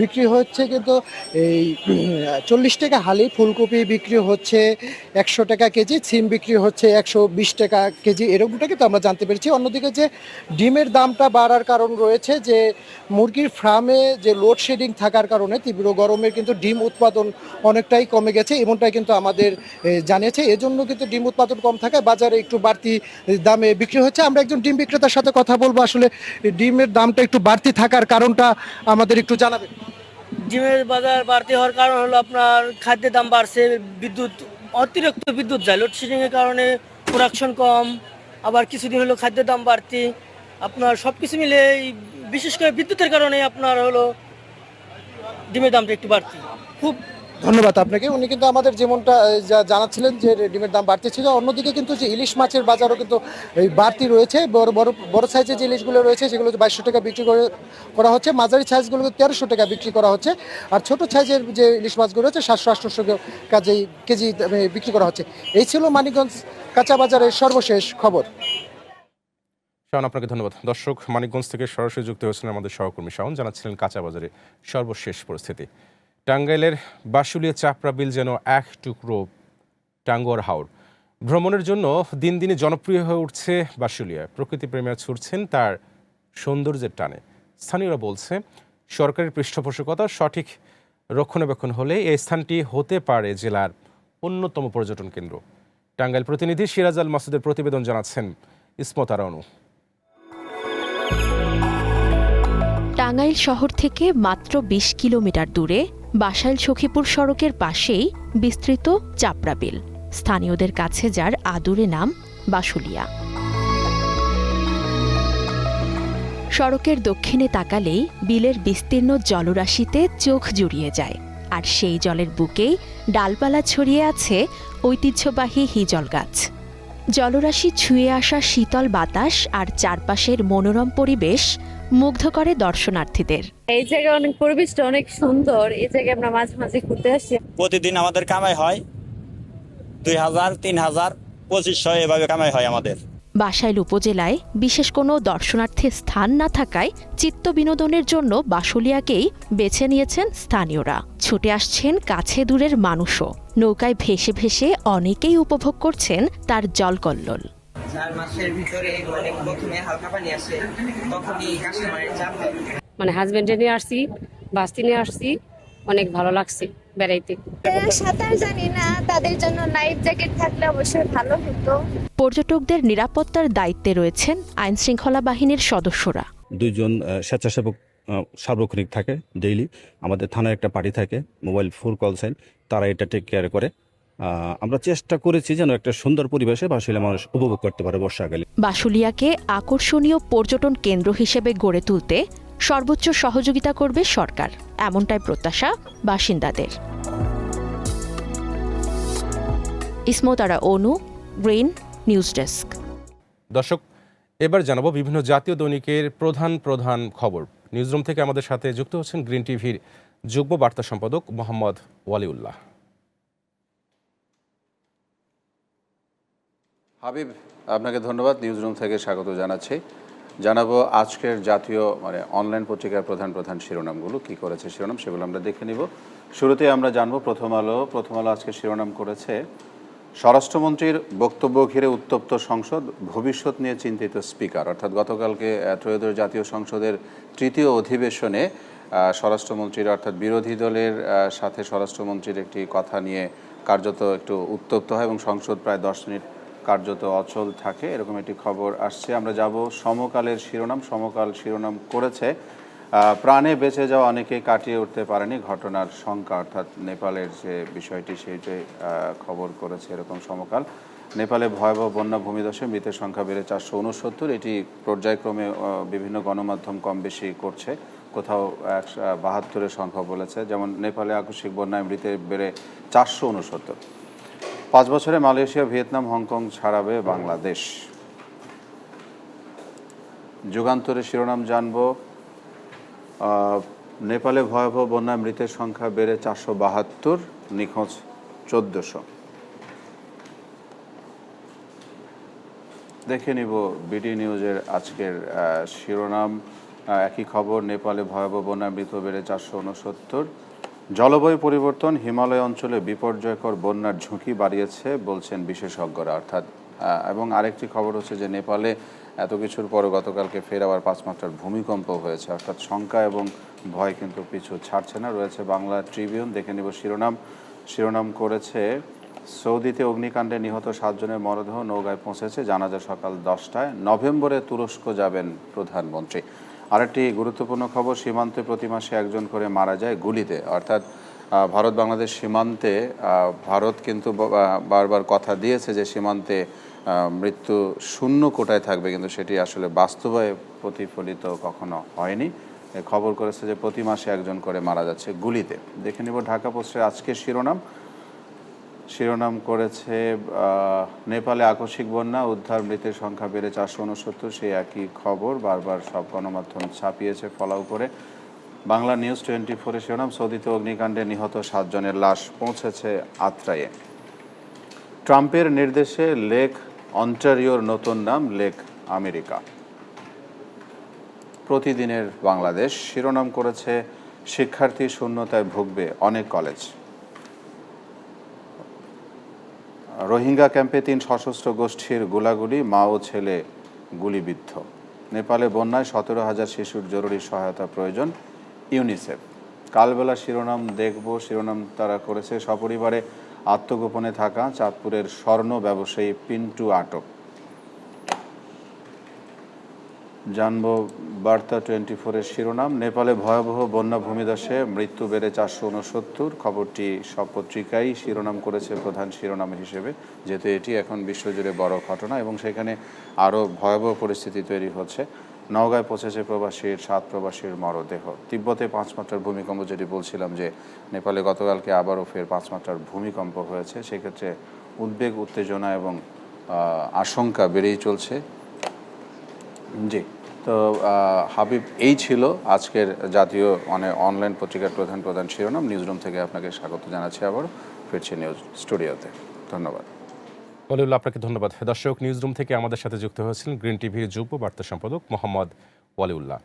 Speaker 2: বিক্রি হচ্ছে কিন্তু এই 40 টাকা হালি, ফুলকপি বিক্রি হচ্ছে 100 টাকা কেজি, সিম বিক্রি হচ্ছে 120 টাকা কেজি, এরকমটা কিন্তু আমরা জানতে পেরেছি। অন্যদিকে যে ডিমের দামটা বাড়ার কারণ রয়েছে যে মুরগির ফার্মে যে লোডশেডিং থাকার কারণে তীব্র গরমের কিন্তু ডিম উৎপাদন অনেকটাই কমে গেছে, এমনটাই কিন্তু আমাদের জানিয়েছে। এজন্য কিন্তু ডিম উৎপাদন কম থাকায় বাজারে একটু বাড়তি দামে বিক্রি হচ্ছে। আমরা একজন ডিম বিক্রেতার সাথে কথা বলবো, আসলে ডিমের দামটা একটু বাড়তি থাকার কারণটা আমাদের একটু জানাবেন।
Speaker 4: ডিমের বাজার বাড়তি হওয়ার কারণ হলো আপনার খাদ্যের দাম বাড়ছে, অতিরিক্ত বিদ্যুৎ যায়, লোডশেডিং এর কারণে প্রোডাকশন কম, আবার কিছুদিন হলো খাদ্যের দাম বাড়তি, আপনার সব কিছু মিলে বিশেষ করে বিদ্যুতের কারণে আপনার হলো ডিমের দামটা একটু বাড়তি। খুব
Speaker 2: ধন্যবাদ আপনাকে। উনি কিন্তু আমাদের যেমনটা জানাচ্ছিলেন যে ডিমের দাম বাড়তি ছিল। অন্যদিকে কিন্তু যে ইলিশ মাছের বাজারও কিন্তু এই বাড়তি রয়েছে। বড় সাইজের যে ইলিশগুলো রয়েছে সেগুলো 2200 টাকা বিক্রি করা হচ্ছে, মাঝারি সাইজগুলো 1300 টাকা বিক্রি করা হচ্ছে, আর ছোট সাইজের যে ইলিশ মাছগুলো রয়েছে 700-800 কেজি বিক্রি করা হচ্ছে। এই ছিল মানিকগঞ্জ কাঁচা বাজারের সর্বশেষ খবর।
Speaker 1: শাওন, আপনাকে ধন্যবাদ। দর্শক, মানিকগঞ্জ থেকে সরাসরি যুক্ত হয়েছিলেন আমাদের সহকর্মী শাওন, জানাচ্ছিলেন কাঁচা বাজারে সর্বশেষ পরিস্থিতি। টাঙ্গাইলের বাঁশুলিয়া চাপড়া বিল যেন এক টুকরো টাঙ্গুয়ার হাওর। ভ্রমণের জন্য দিন দিনে জনপ্রিয় হয়ে উঠছে বাঁশুলিয়া। প্রকৃতিপ্রেমীরা ছুটছেন তার সৌন্দর্যের টানে। স্থানীয়রা বলছে সরকারের পৃষ্ঠপোষকতা সঠিক রক্ষণাবেক্ষণ হলে এই স্থানটি হতে পারে জেলার অন্যতম পর্যটন কেন্দ্র। টাঙ্গাইল প্রতিনিধি সিরাজ আল মাসুদের প্রতিবেদন, জানাচ্ছেন ইসমত আরানু।
Speaker 7: টাঙ্গাইল শহর থেকে মাত্র 20 কিলোমিটার দূরে বাসাইল সখীপুর সড়কের পাশেই বিস্তৃত চাপড়া বিল, স্থানীয়দের কাছে যার আদুরে নাম বাঁশুলিয়া। সড়কের দক্ষিণে তাকালেই বিলের বিস্তীর্ণ জলরাশিতে চোখ জুড়িয়ে যায়, আর সেই জলের বুকেই ডালপালা ছড়িয়ে আছে ঐতিহ্যবাহী হিজল গাছ। জলরাশি ছুঁয়ে আসা শীতল বাতাস আর চারপাশের মনোরম পরিবেশ মুগ্ধ করে দর্শনার্থীদের।
Speaker 8: এই জায়গায় অনেক পরিবেশটা অনেক সুন্দর, এই জায়গায় আমরা মাঝে মাঝে ঘুরতে আসি।
Speaker 9: প্রতিদিন আমাদের কামাই হয় 2000, 3000, 2500 এভাবে কামাই হয় আমাদের।
Speaker 7: বাসাইল উপজেলায় বিশেষ কোনো দর্শনার্থী স্থান না থাকায় চিত্ত বিনোদনের জন্য বাঁশুলিয়াকেই বেছে নিয়েছেন স্থানীয়রা। ছুটে আসছেন কাছে দূরের মানুষও। নৌকায় ভেসে ভেসে অনেকেই উপভোগ করছেন তার জলকল্লোল।
Speaker 10: 4 মাসের ভিতরে প্রথমে হালকা পানি আসে, তখনই কাস্টমারের চাপ দেয়।
Speaker 8: মানে হাজবেন্ডে নিয়ে আসছি, বাস্তি নিয়ে আসছি, অনেক ভালো লাগছে বেড়াইতে।
Speaker 11: সাঁতার জানি না, তাদের জন্য লাইফ জ্যাকেট থাকলে অবশ্যই ভালো হতো।
Speaker 7: পর্যটকদের নিরাপত্তার দায়িত্বে রয়েছেন আইনশৃঙ্খলা বাহিনীর সদস্যরা।
Speaker 28: 2 জন স্বেচ্ছাসেবক
Speaker 5: সার্বক্ষণিক থাকে ডেইলি। আমাদের থানায় একটা পার্টি থাকে, মোবাইল ফুল কল সাইন, তারা এটা টেক কেয়ার করে। আমরা চেষ্টা করেছি যেন একটা সুন্দর পরিবেশে বাসুলিয়া মানুষ উপভোগ করতে পারে বর্ষাকালে।
Speaker 7: বাসুলিয়াকে আকর্ষণীয় পর্যটন কেন্দ্র হিসেবে গড়ে তুলতে সর্বোচ্চ সহযোগিতা করবে সরকার, এমনটাই প্রত্যাশা বাসিন্দাদের। ইসমতারা অনু, গ্রিন নিউজ ডেস্ক।
Speaker 1: দর্শক, এবার জানাবো বিভিন্ন জাতীয় দৈনিকের প্রধান খবর। নিউজরুম থেকে আমাদের সাথে যুক্ত হচ্ছেন গ্রিন টিভির যুগ্ম বার্তা সম্পাদক মোহাম্মদ ওয়ালিউল্লাহ।
Speaker 6: হাবিব, আপনাকে ধন্যবাদ। নিউজরুম থেকে স্বাগত জানাচ্ছি। জানাবো আজকের জাতীয় অনলাইন পত্রিকার প্রধান শিরোনামগুলো কি করেছে শিরোনাম, সেগুলো আমরা দেখে নিব। শুরুতে আমরা জানবো প্রথম আলো আজকে শিরোনাম করেছে স্বরাষ্ট্রমন্ত্রীর বক্তব্য ঘিরে উত্তপ্ত সংসদ, ভবিষ্যৎ নিয়ে চিন্তিত স্পিকার। অর্থাৎ গতকালকে ত্রয়োদশ জাতীয় সংসদের তৃতীয় অধিবেশনে স্বরাষ্ট্রমন্ত্রীর অর্থাৎ বিরোধী দলের সাথে স্বরাষ্ট্রমন্ত্রীর একটি কথা নিয়ে কার্যত একটু উত্তপ্ত হয় এবং সংসদ প্রায় 10 মিনিট কার্যত অচল থাকে, এরকম একটি খবর আসছে। আমরা যাব সমকালের শিরোনাম। সমকাল শিরোনাম করেছে প্রাণে বেঁচে যাওয়া অনেকে কাটিয়ে উঠতে পারেনি ঘটনার শঙ্কা, অর্থাৎ নেপালের যে বিষয়টি সেইটাই খবর করেছে এরকম সমকাল। নেপালে ভয়াবহ বন্যা ভূমিধসে মৃতের সংখ্যা বেড়ে 469। এটি পর্যায়ক্রমে বিভিন্ন গণমাধ্যম কম বেশি করছে, কোথাও 172-এর সংখ্যা বলেছে। যেমন নেপালে আকস্মিক বন্যায় মৃতের বেড়ে 469। 5 বছরে মালয়েশিয়া, ভিয়েতনাম, হংকং ছাড়াবে বাংলাদেশ। যুগান্তরের শিরোনাম জানব নেপালে ভয়াবহ বন্যায় মৃতের সংখ্যা বেড়ে 472, নিখোঁজ 1400। দেখে নিব বিডি নিউজের আজকের শিরোনাম। একই খবর, নেপালে ভয়াবহ বন্যায় মৃত বেড়ে 469। জলবায়ু পরিবর্তন হিমালয় অঞ্চলে বিপর্যয়কর বন্যার ঝুঁকি বাড়িয়েছে বলছেন বিশেষজ্ঞরা। অর্থাৎ এবং আরেকটি খবর হচ্ছে যে নেপালে এত কিছুর পরে গতকালকে ফের আবার 5 মাত্রার ভূমিকম্প হয়েছে। অর্থাৎ শঙ্কা এবং ভয় কিন্তু পিছু ছাড়ছে না। রয়েছে বাংলা ট্রিবিউন, দেখে নিব শিরোনাম করেছে সৌদিতে অগ্নিকাণ্ডে নিহত 7 জনের মরদেহ নৌকায় পৌঁছেছে, জানাজা সকাল 10টায়। নভেম্বরে তুরস্ক যাবেন প্রধানমন্ত্রী। আরেকটি গুরুত্বপূর্ণ খবর, সীমান্তে প্রতি মাসে 1 জন করে মারা যায় গুলিতে। অর্থাৎ ভারত বাংলাদেশ সীমান্তে ভারত কিন্তু বারবার কথা দিয়েছে যে সীমান্তে মৃত্যু শূন্য কোটায় থাকবে, কিন্তু সেটি আসলে বাস্তবে প্রতিফলিত কখনো হয়নি। খবর করেছে যে প্রতি মাসে 1 জন করে মারা যাচ্ছে গুলিতে। দেখে নিব ঢাকা পোস্টের আজকের শিরোনাম করেছে নেপালে আকস্মিক বন্যা, উদ্ধার মৃতের সংখ্যা বেড়ে 469। সেই একই খবর বারবার সব গণমাধ্যম ছাপিয়েছে ফলাও করে। বাংলা নিউজ 24-এর শিরোনাম সৌদিতে অগ্নিকাণ্ডে নিহত 7 জনের লাশ পৌঁছেছে আত্রাইয়ে। ট্রাম্পের নির্দেশে লেক অন্টারিওর নতুন নাম লেক আমেরিকা। প্রতিদিনের বাংলাদেশ শিরোনাম করেছে শিক্ষার্থী শূন্যতায় ভুগবে অনেক কলেজ। রোহিঙ্গা ক্যাম্পে 3 সশস্ত্র গোষ্ঠীর গোলাগুলি, মা ও ছেলে গুলিবিদ্ধ। নেপালে বন্যায় 17,000 শিশুর জরুরি সহায়তা প্রয়োজন, ইউনিসেফ। কালবেলা শিরোনাম তারা করেছে সপরিবারে আত্মগোপনে থাকা চাঁদপুরের স্বর্ণ ব্যবসায়ী পিন্টু আটক। জানব বার্তা 24-এর শিরোনাম নেপালে ভয়াবহ বন্যা ভূমিধসে মৃত্যু বেড়ে 469। খবরটি সব পত্রিকাই শিরোনাম করেছে প্রধান শিরোনাম হিসেবে, যেহেতু এটি এখন বিশ্বজুড়ে বড় ঘটনা এবং সেখানে আরও ভয়াবহ পরিস্থিতি তৈরি হচ্ছে। নওগাঁয় পৌঁছেছে 7 প্রবাসীর মরদেহ। তিব্বতে 5 মাত্রার ভূমিকম্প, যেটি বলছিলাম যে নেপালে গতকালকে আবারও ফের 5 মাত্রার ভূমিকম্প হয়েছে, সেক্ষেত্রে উদ্বেগ, উত্তেজনা এবং আশঙ্কা বেড়েই চলছে। জি, তো হাবিব, এই ছিল আজকের জাতীয় অনলাইন পত্রিকার প্রধান শিরোনাম। নিউজরুম থেকে আপনাকে স্বাগত জানাচ্ছি, আবার ফিরছি নিউজ স্টুডিওতে। ধন্যবাদ।
Speaker 1: ওয়ালিউল্লাহ, আপনাকে ধন্যবাদ। দর্শক, নিউজরুম থেকে আমাদের সাথে যুক্ত হয়েছিলেন গ্রিন টিভির যুগ্ম বার্তা সম্পাদক মোহাম্মদ ওয়ালিউল্লাহ।